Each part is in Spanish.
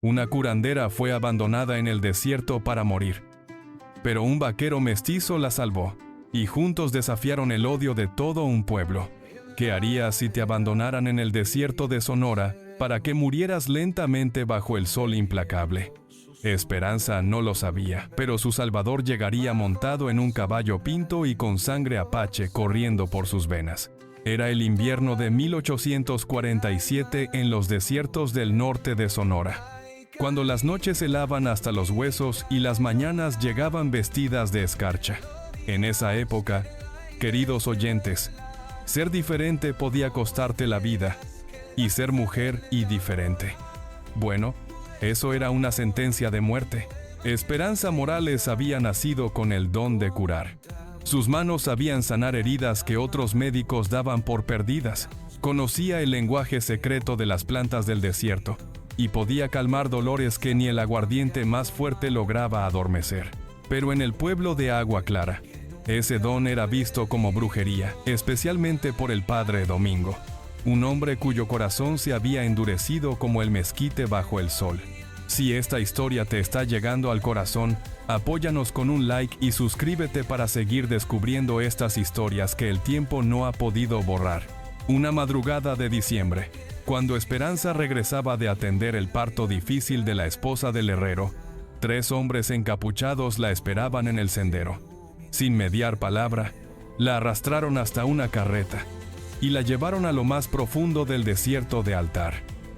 Una curandera fue abandonada en el desierto para morir. Pero un vaquero mestizo la salvó, y juntos desafiaron el odio de todo un pueblo. ¿Qué harías si te abandonaran en el desierto de Sonora para que murieras lentamente bajo el sol implacable? Esperanza no lo sabía, pero su salvador llegaría montado en un caballo pinto y con sangre apache corriendo por sus venas. Era el invierno de 1847 en los desiertos del norte de Sonora, cuando las noches helaban hasta los huesos y las mañanas llegaban vestidas de escarcha. En esa época, queridos oyentes, ser diferente podía costarte la vida, y ser mujer y diferente. Bueno, eso era una sentencia de muerte. Esperanza Morales había nacido con el don de curar. Sus manos sabían sanar heridas que otros médicos daban por perdidas. Conocía el lenguaje secreto de las plantas del desierto, y podía calmar dolores que ni el aguardiente más fuerte lograba adormecer. Pero en el pueblo de Agua Clara, ese don era visto como brujería, especialmente por el padre Domingo, un hombre cuyo corazón se había endurecido como el mezquite bajo el sol. Si esta historia te está llegando al corazón, apóyanos con un like y suscríbete para seguir descubriendo estas historias que el tiempo no ha podido borrar. Una madrugada de diciembre, cuando Esperanza regresaba de atender el parto difícil de la esposa del herrero, 3 hombres encapuchados la esperaban en el sendero. Sin mediar palabra, la arrastraron hasta una carreta y la llevaron a lo más profundo del desierto de Altar.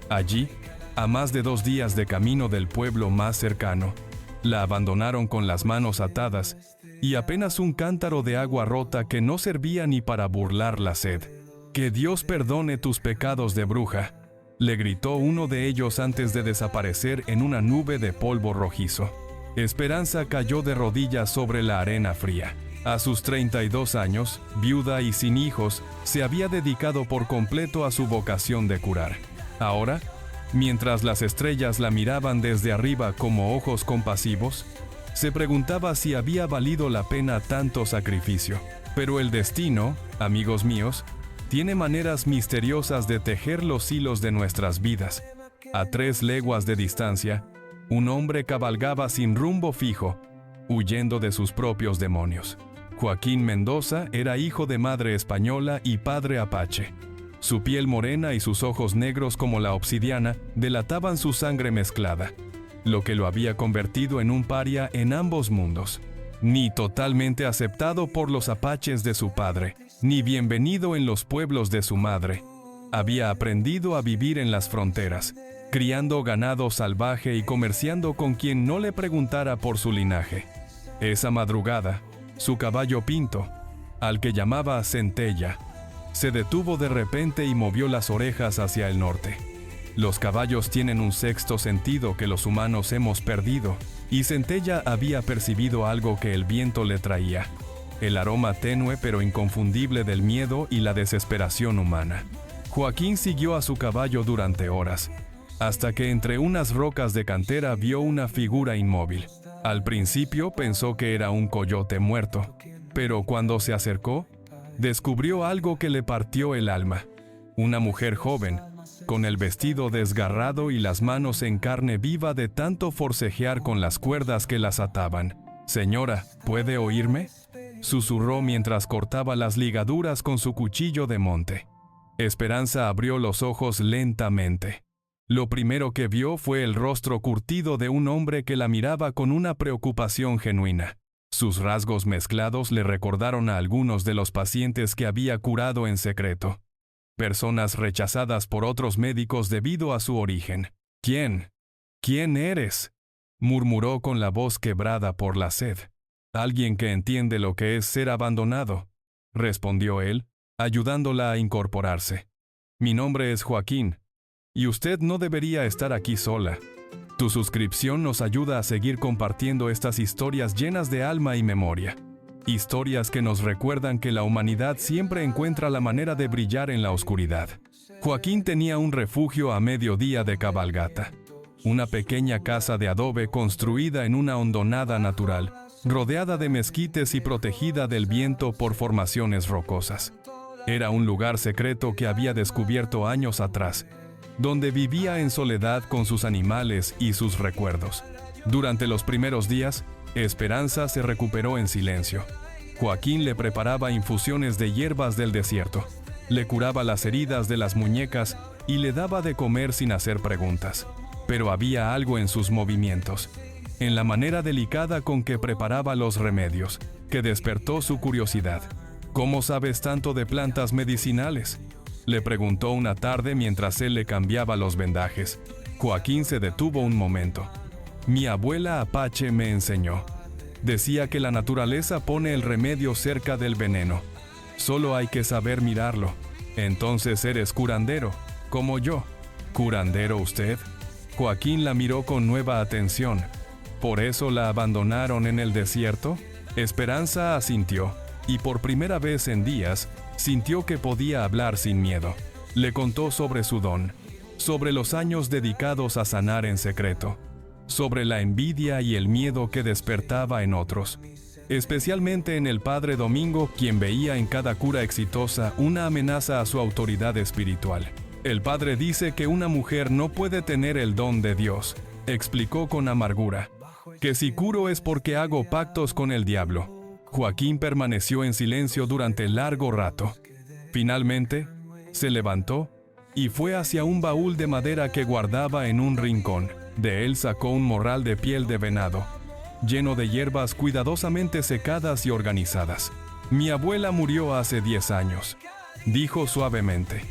Allí, a más de 2 días de camino del pueblo más cercano, la abandonaron con las manos atadas y apenas un cántaro de agua rota que no servía ni para burlar la sed. «Que Dios perdone tus pecados de bruja», le gritó uno de ellos antes de desaparecer en una nube de polvo rojizo. Esperanza cayó de rodillas sobre la arena fría. A sus 32 años, viuda y sin hijos, se había dedicado por completo a su vocación de curar. Ahora, mientras las estrellas la miraban desde arriba como ojos compasivos, se preguntaba si había valido la pena tanto sacrificio. Pero el destino, amigos míos, tiene maneras misteriosas de tejer los hilos de nuestras vidas. A 3 leguas de distancia, un hombre cabalgaba sin rumbo fijo, huyendo de sus propios demonios. Joaquín Mendoza era hijo de madre española y padre apache. Su piel morena y sus ojos negros como la obsidiana delataban su sangre mezclada, lo que lo había convertido en un paria en ambos mundos. Ni totalmente aceptado por los apaches de su padre, ni bienvenido en los pueblos de su madre. Había aprendido a vivir en las fronteras, criando ganado salvaje y comerciando con quien no le preguntara por su linaje. Esa madrugada, su caballo pinto, al que llamaba Centella, se detuvo de repente y movió las orejas hacia el norte. Los caballos tienen un sexto sentido que los humanos hemos perdido, y Centella había percibido algo que el viento le traía: el aroma tenue pero inconfundible del miedo y la desesperación humana. Joaquín siguió a su caballo durante horas, hasta que entre unas rocas de cantera vio una figura inmóvil. Al principio pensó que era un coyote muerto, pero cuando se acercó, descubrió algo que le partió el alma. Una mujer joven, con el vestido desgarrado y las manos en carne viva de tanto forcejear con las cuerdas que las ataban. «Señora, ¿puede oírme?», susurró mientras cortaba las ligaduras con su cuchillo de monte. Esperanza abrió los ojos lentamente. Lo primero que vio fue el rostro curtido de un hombre que la miraba con una preocupación genuina. Sus rasgos mezclados le recordaron a algunos de los pacientes que había curado en secreto. Personas rechazadas por otros médicos debido a su origen. «¿Quién? ¿Quién eres?», murmuró con la voz quebrada por la sed. «Alguien que entiende lo que es ser abandonado», respondió él, ayudándola a incorporarse. «Mi nombre es Joaquín, y usted no debería estar aquí sola. Tu suscripción nos ayuda a seguir compartiendo estas historias llenas de alma y memoria. Historias que nos recuerdan que la humanidad siempre encuentra la manera de brillar en la oscuridad». Joaquín tenía un refugio a mediodía de cabalgata. Una pequeña casa de adobe construida en una hondonada natural, rodeada de mezquites y protegida del viento por formaciones rocosas. Era un lugar secreto que había descubierto años atrás, donde vivía en soledad con sus animales y sus recuerdos. Durante los primeros días, Esperanza se recuperó en silencio. Joaquín le preparaba infusiones de hierbas del desierto, le curaba las heridas de las muñecas y le daba de comer sin hacer preguntas. Pero había algo en sus movimientos, en la manera delicada con que preparaba los remedios, que despertó su curiosidad. «¿Cómo sabes tanto de plantas medicinales?», le preguntó una tarde mientras él le cambiaba los vendajes. Joaquín se detuvo un momento. «Mi abuela Apache me enseñó. Decía que la naturaleza pone el remedio cerca del veneno. Solo hay que saber mirarlo. Entonces eres curandero, como yo». «¿Curandero usted?». Joaquín la miró con nueva atención. «¿Por eso la abandonaron en el desierto?». Esperanza asintió, y por primera vez en días, sintió que podía hablar sin miedo. Le contó sobre su don, sobre los años dedicados a sanar en secreto, sobre la envidia y el miedo que despertaba en otros, especialmente en el padre Domingo, quien veía en cada cura exitosa una amenaza a su autoridad espiritual. «El padre dice que una mujer no puede tener el don de Dios», explicó con amargura, «que si curo es porque hago pactos con el diablo». Joaquín permaneció en silencio durante largo rato. Finalmente, se levantó y fue hacia un baúl de madera que guardaba en un rincón. De él sacó un morral de piel de venado, lleno de hierbas cuidadosamente secadas y organizadas. «Mi abuela murió hace 10 años», dijo suavemente,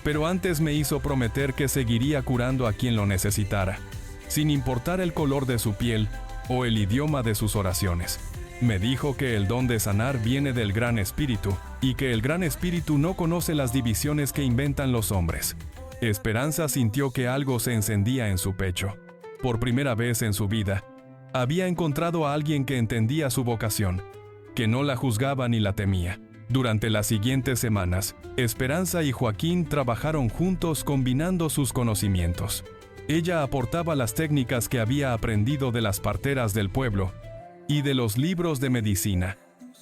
«pero antes me hizo prometer que seguiría curando a quien lo necesitara, sin importar el color de su piel o el idioma de sus oraciones. Me dijo que el don de sanar viene del Gran Espíritu, y que el Gran Espíritu no conoce las divisiones que inventan los hombres». Esperanza sintió que algo se encendía en su pecho. Por primera vez en su vida, había encontrado a alguien que entendía su vocación, que no la juzgaba ni la temía. Durante las siguientes semanas, Esperanza y Joaquín trabajaron juntos combinando sus conocimientos. Ella aportaba las técnicas que había aprendido de las parteras del pueblo y de los libros de medicina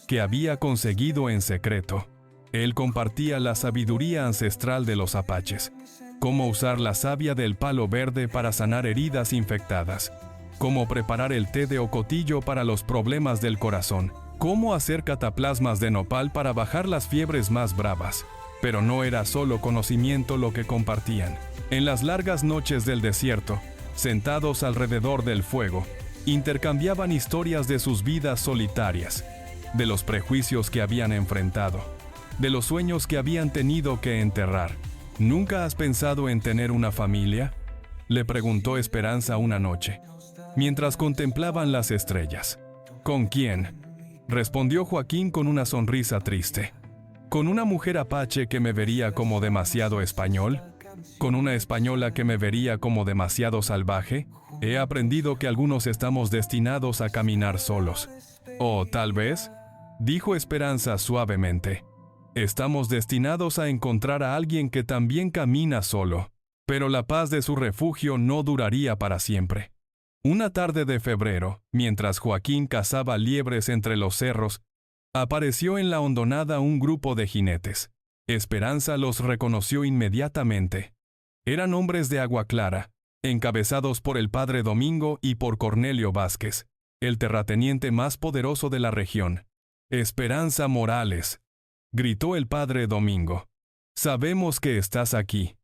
que había conseguido en secreto. Él compartía la sabiduría ancestral de los apaches, cómo usar la savia del palo verde para sanar heridas infectadas, cómo preparar el té de ocotillo para los problemas del corazón, cómo hacer cataplasmas de nopal para bajar las fiebres más bravas. Pero no era solo conocimiento lo que compartían. En las largas noches del desierto, sentados alrededor del fuego, intercambiaban historias de sus vidas solitarias, de los prejuicios que habían enfrentado, de los sueños que habían tenido que enterrar. «¿Nunca has pensado en tener una familia?», le preguntó Esperanza una noche, mientras contemplaban las estrellas. «¿Con quién?», respondió Joaquín con una sonrisa triste. «¿Con una mujer apache que me vería como demasiado español? ¿Con una española que me vería como demasiado salvaje? He aprendido que algunos estamos destinados a caminar solos. O tal vez», dijo Esperanza suavemente, «estamos destinados a encontrar a alguien que también camina solo». Pero la paz de su refugio no duraría para siempre. Una tarde de febrero, mientras Joaquín cazaba liebres entre los cerros, apareció en la hondonada un grupo de jinetes. Esperanza los reconoció inmediatamente. Eran hombres de Agua Clara, encabezados por el padre Domingo y por Cornelio Vázquez, el terrateniente más poderoso de la región. «Esperanza Morales», gritó el padre Domingo, «sabemos que estás aquí.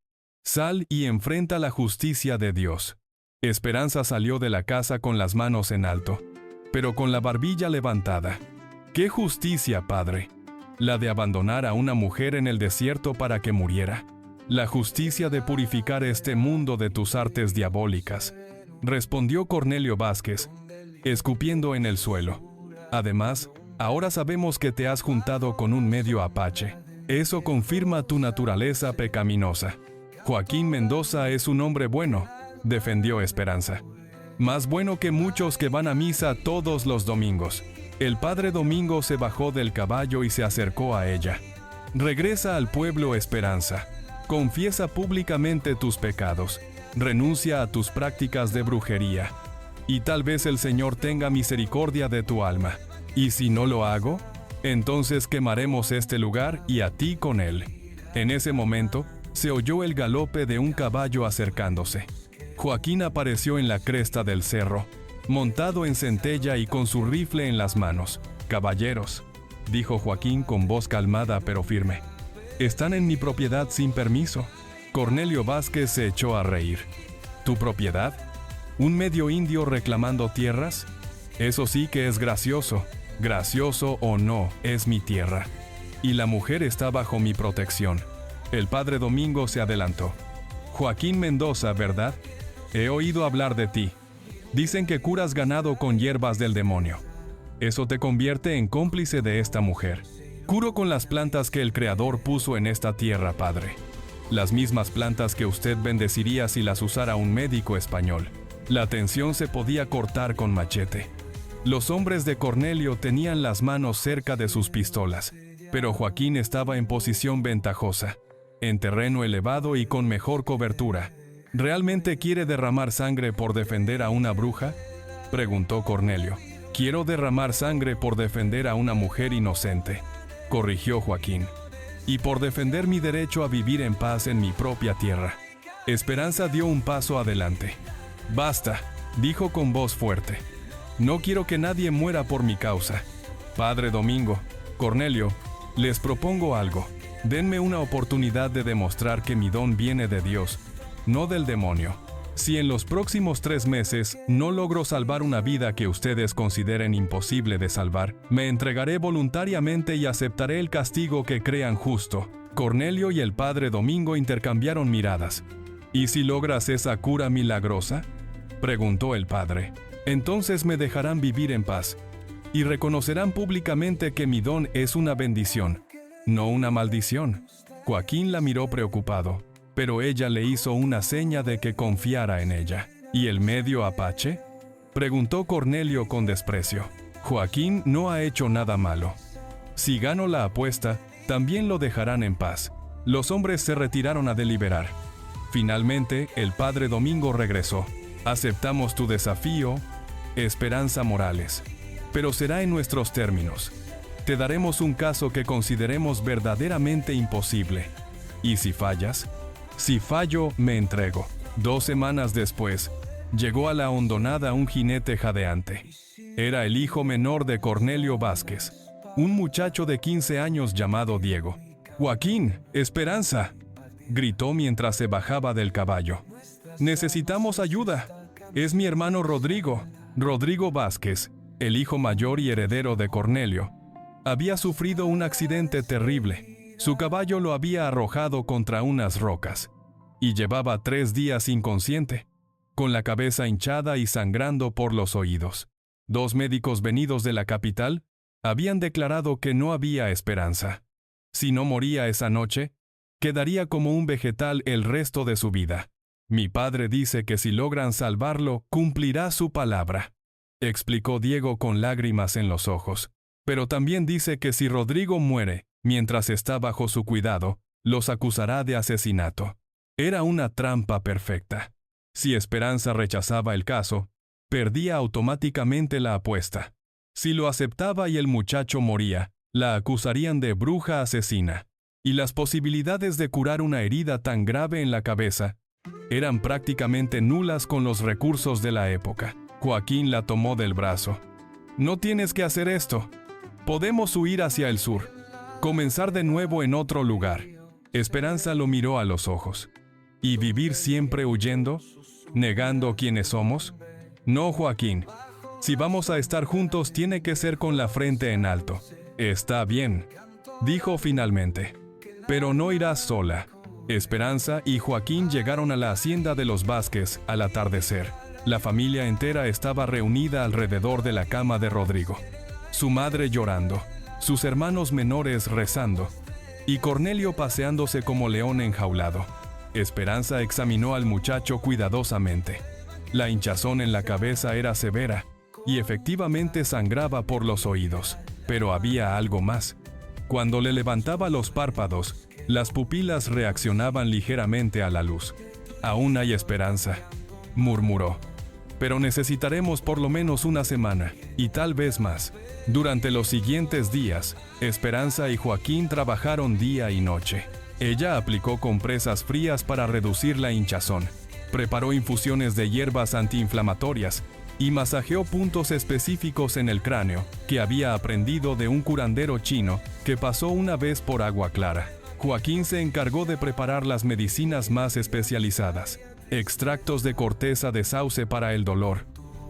Sal y enfrenta la justicia de Dios». Esperanza salió de la casa con las manos en alto, pero con la barbilla levantada. «¿Qué justicia, padre? La de abandonar a una mujer en el desierto para que muriera. La justicia de purificar este mundo de tus artes diabólicas», respondió Cornelio Vázquez, escupiendo en el suelo. «Además, ahora sabemos que te has juntado con un medio apache. Eso confirma tu naturaleza pecaminosa». «Joaquín Mendoza es un hombre bueno», defendió Esperanza. «Más bueno que muchos que van a misa todos los domingos». El padre Domingo se bajó del caballo y se acercó a ella. «Regresa al pueblo, Esperanza. Confiesa públicamente tus pecados. Renuncia a tus prácticas de brujería. Y tal vez el Señor tenga misericordia de tu alma. ¿Y si no lo hago? Entonces quemaremos este lugar y a ti con él». En ese momento, se oyó el galope de un caballo acercándose. Joaquín apareció en la cresta del cerro, montado en centella y con su rifle en las manos. «Caballeros», dijo Joaquín con voz calmada pero firme, «están en mi propiedad sin permiso». Cornelio Vázquez se echó a reír. «¿Tu propiedad? ¿Un medio indio reclamando tierras? Eso sí que es gracioso. Gracioso o no, es mi tierra. Y la mujer está bajo mi protección». El padre Domingo se adelantó. «Joaquín Mendoza, ¿verdad? He oído hablar de ti. Dicen que curas ganado con hierbas del demonio. Eso te convierte en cómplice de esta mujer». «Curo con las plantas que el Creador puso en esta tierra, padre. Las mismas plantas que usted bendeciría si las usara un médico español». La tensión se podía cortar con machete. Los hombres de Cornelio tenían las manos cerca de sus pistolas, pero Joaquín estaba en posición ventajosa, en terreno elevado y con mejor cobertura. «¿Realmente quiere derramar sangre por defender a una bruja?», preguntó Cornelio. «Quiero derramar sangre por defender a una mujer inocente», corrigió Joaquín, «y por defender mi derecho a vivir en paz en mi propia tierra». Esperanza dio un paso adelante. «Basta», dijo con voz fuerte. «No quiero que nadie muera por mi causa. Padre Domingo, Cornelio, les propongo algo. Denme una oportunidad de demostrar que mi don viene de Dios, no del demonio. Si en los próximos 3 meses no logro salvar una vida que ustedes consideren imposible de salvar, me entregaré voluntariamente y aceptaré el castigo que crean justo». Cornelio y el padre Domingo intercambiaron miradas. «¿Y si logras esa cura milagrosa?», preguntó el padre. «Entonces me dejarán vivir en paz y reconocerán públicamente que mi don es una bendición, no una maldición». Joaquín la miró preocupado, pero ella le hizo una seña de que confiara en ella. «¿Y el medio apache?», preguntó Cornelio con desprecio. «Joaquín no ha hecho nada malo. Si gano la apuesta, también lo dejarán en paz». Los hombres se retiraron a deliberar. Finalmente, el padre Domingo regresó. «Aceptamos tu desafío, Esperanza Morales, pero será en nuestros términos. Te daremos un caso que consideremos verdaderamente imposible. ¿Y si fallas?». «Si fallo, me entrego». 2 semanas después, llegó a la hondonada un jinete jadeante. Era el hijo menor de Cornelio Vázquez, un muchacho de 15 años llamado Diego. «Joaquín, Esperanza», gritó mientras se bajaba del caballo. «Necesitamos ayuda. Es mi hermano Rodrigo». Rodrigo Vázquez, el hijo mayor y heredero de Cornelio, había sufrido un accidente terrible. Su caballo lo había arrojado contra unas rocas y llevaba 3 días inconsciente, con la cabeza hinchada y sangrando por los oídos. 2 médicos venidos de la capital habían declarado que no había esperanza. Si no moría esa noche, quedaría como un vegetal el resto de su vida. «Mi padre dice que si logran salvarlo, cumplirá su palabra», explicó Diego con lágrimas en los ojos. «Pero también dice que si Rodrigo muere mientras está bajo su cuidado, los acusará de asesinato». Era una trampa perfecta. Si Esperanza rechazaba el caso, perdía automáticamente la apuesta. Si lo aceptaba y el muchacho moría, la acusarían de bruja asesina. Y las posibilidades de curar una herida tan grave en la cabeza eran prácticamente nulas con los recursos de la época. Joaquín la tomó del brazo. «No tienes que hacer esto. Podemos huir hacia el sur. Comenzar de nuevo en otro lugar». Esperanza lo miró a los ojos. «¿Y vivir siempre huyendo? ¿Negando quiénes somos?». «No, Joaquín. Si vamos a estar juntos, tiene que ser con la frente en alto». «Está bien», dijo finalmente. «Pero no irás sola». Esperanza y Joaquín llegaron a la hacienda de los Vázquez al atardecer. La familia entera estaba reunida alrededor de la cama de Rodrigo. Su madre llorando, sus hermanos menores rezando, y Cornelio paseándose como león enjaulado. Esperanza examinó al muchacho cuidadosamente. La hinchazón en la cabeza era severa, y efectivamente sangraba por los oídos. Pero había algo más. Cuando le levantaba los párpados, las pupilas reaccionaban ligeramente a la luz. «Aún hay esperanza», murmuró. «Pero necesitaremos por lo menos una semana, y tal vez más». Durante los siguientes días, Esperanza y Joaquín trabajaron día y noche. Ella aplicó compresas frías para reducir la hinchazón, preparó infusiones de hierbas antiinflamatorias y masajeó puntos específicos en el cráneo que había aprendido de un curandero chino que pasó una vez por Agua Clara. Joaquín se encargó de preparar las medicinas más especializadas, extractos de corteza de sauce para el dolor,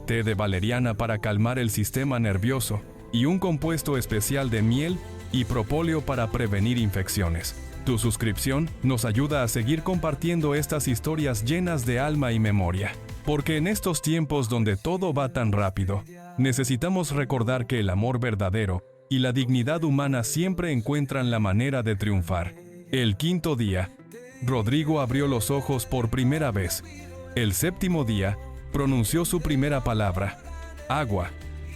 té de valeriana para calmar el sistema nervioso y un compuesto especial de miel y propóleo para prevenir infecciones. Tu suscripción nos ayuda a seguir compartiendo estas historias llenas de alma y memoria. Porque en estos tiempos donde todo va tan rápido, necesitamos recordar que el amor verdadero y la dignidad humana siempre encuentran la manera de triunfar. El quinto día, Rodrigo abrió los ojos por primera vez. El séptimo día, pronunció su primera palabra, agua.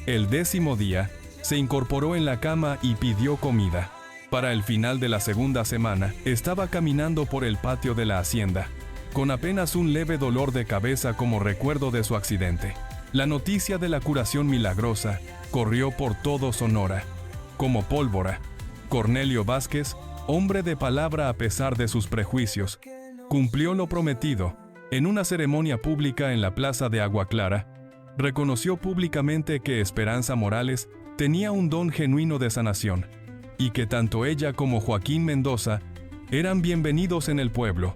El 10º día, se incorporó en la cama y pidió comida. Para el final de la segunda semana, estaba caminando por el patio de la hacienda, con apenas un leve dolor de cabeza como recuerdo de su accidente. La noticia de la curación milagrosa corrió por todo Sonora. Como pólvora, Cornelio Vázquez, hombre de palabra a pesar de sus prejuicios, cumplió lo prometido. En una ceremonia pública en la plaza de Agua Clara, reconoció públicamente que Esperanza Morales tenía un don genuino de sanación, y que tanto ella como Joaquín Mendoza eran bienvenidos en el pueblo.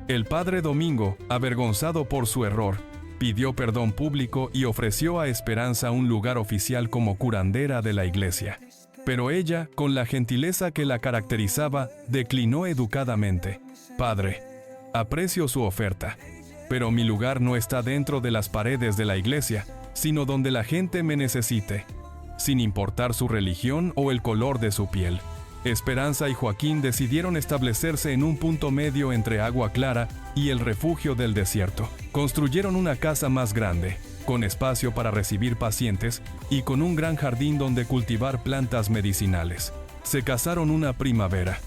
El padre Domingo, avergonzado por su error, pidió perdón público y ofreció a Esperanza un lugar oficial como curandera de la iglesia. Pero ella, con la gentileza que la caracterizaba, declinó educadamente. Padre, aprecio su oferta, pero mi lugar no está dentro de las paredes de la iglesia, sino donde la gente me necesite, sin importar su religión o el color de su piel. Esperanza y Joaquín decidieron establecerse en un punto medio entre Agua Clara y el refugio del desierto. Construyeron una casa más grande, con espacio para recibir pacientes y con un gran jardín donde cultivar plantas medicinales. Se casaron una primavera,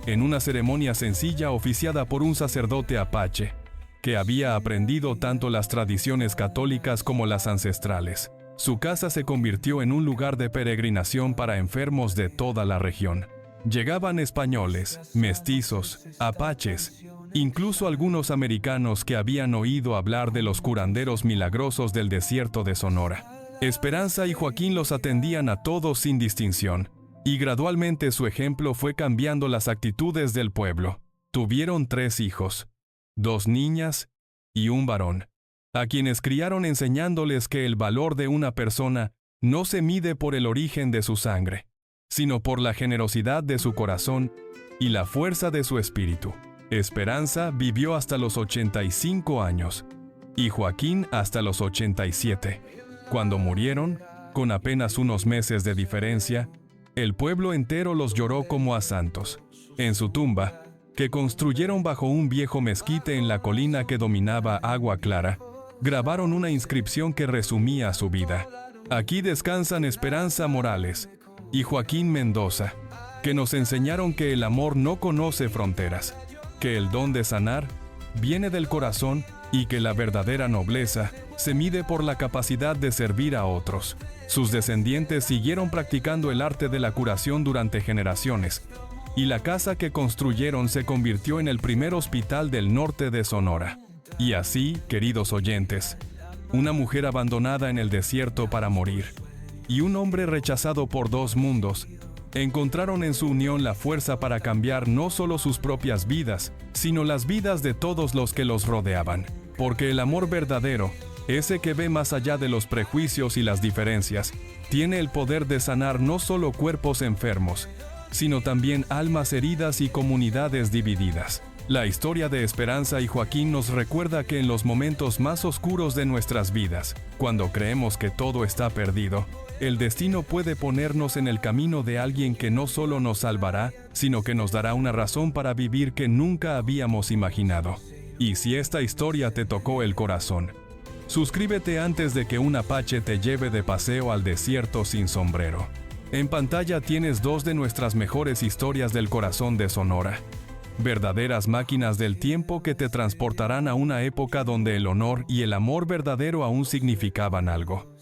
en una ceremonia sencilla oficiada por un sacerdote apache, que había aprendido tanto las tradiciones católicas como las ancestrales. Su casa se convirtió en un lugar de peregrinación para enfermos de toda la región. Llegaban españoles, mestizos, apaches, incluso algunos americanos que habían oído hablar de los curanderos milagrosos del desierto de Sonora. Esperanza y Joaquín los atendían a todos sin distinción, y gradualmente su ejemplo fue cambiando las actitudes del pueblo. Tuvieron 3 hijos, 2 niñas y un varón, a quienes criaron enseñándoles que el valor de una persona no se mide por el origen de su sangre, sino por la generosidad de su corazón y la fuerza de su espíritu. Esperanza vivió hasta los 85 años y Joaquín hasta los 87. Cuando murieron, con apenas unos meses de diferencia, el pueblo entero los lloró como a santos. En su tumba, que construyeron bajo un viejo mezquite en la colina que dominaba Agua Clara, grabaron una inscripción que resumía su vida. Aquí descansan Esperanza Morales y Joaquín Mendoza, que nos enseñaron que el amor no conoce fronteras, que el don de sanar viene del corazón y que la verdadera nobleza se mide por la capacidad de servir a otros. Sus descendientes siguieron practicando el arte de la curación durante generaciones, y la casa que construyeron se convirtió en el primer hospital del norte de Sonora. Y así, queridos oyentes, una mujer abandonada en el desierto para morir, y un hombre rechazado por 2 mundos, encontraron en su unión la fuerza para cambiar no solo sus propias vidas, sino las vidas de todos los que los rodeaban. Porque el amor verdadero, ese que ve más allá de los prejuicios y las diferencias, tiene el poder de sanar no solo cuerpos enfermos, sino también almas heridas y comunidades divididas. La historia de Esperanza y Joaquín nos recuerda que en los momentos más oscuros de nuestras vidas, cuando creemos que todo está perdido, el destino puede ponernos en el camino de alguien que no solo nos salvará, sino que nos dará una razón para vivir que nunca habíamos imaginado. Y si esta historia te tocó el corazón, suscríbete antes de que un apache te lleve de paseo al desierto sin sombrero. En pantalla tienes 2 de nuestras mejores historias del corazón de Sonora. Verdaderas máquinas del tiempo que te transportarán a una época donde el honor y el amor verdadero aún significaban algo.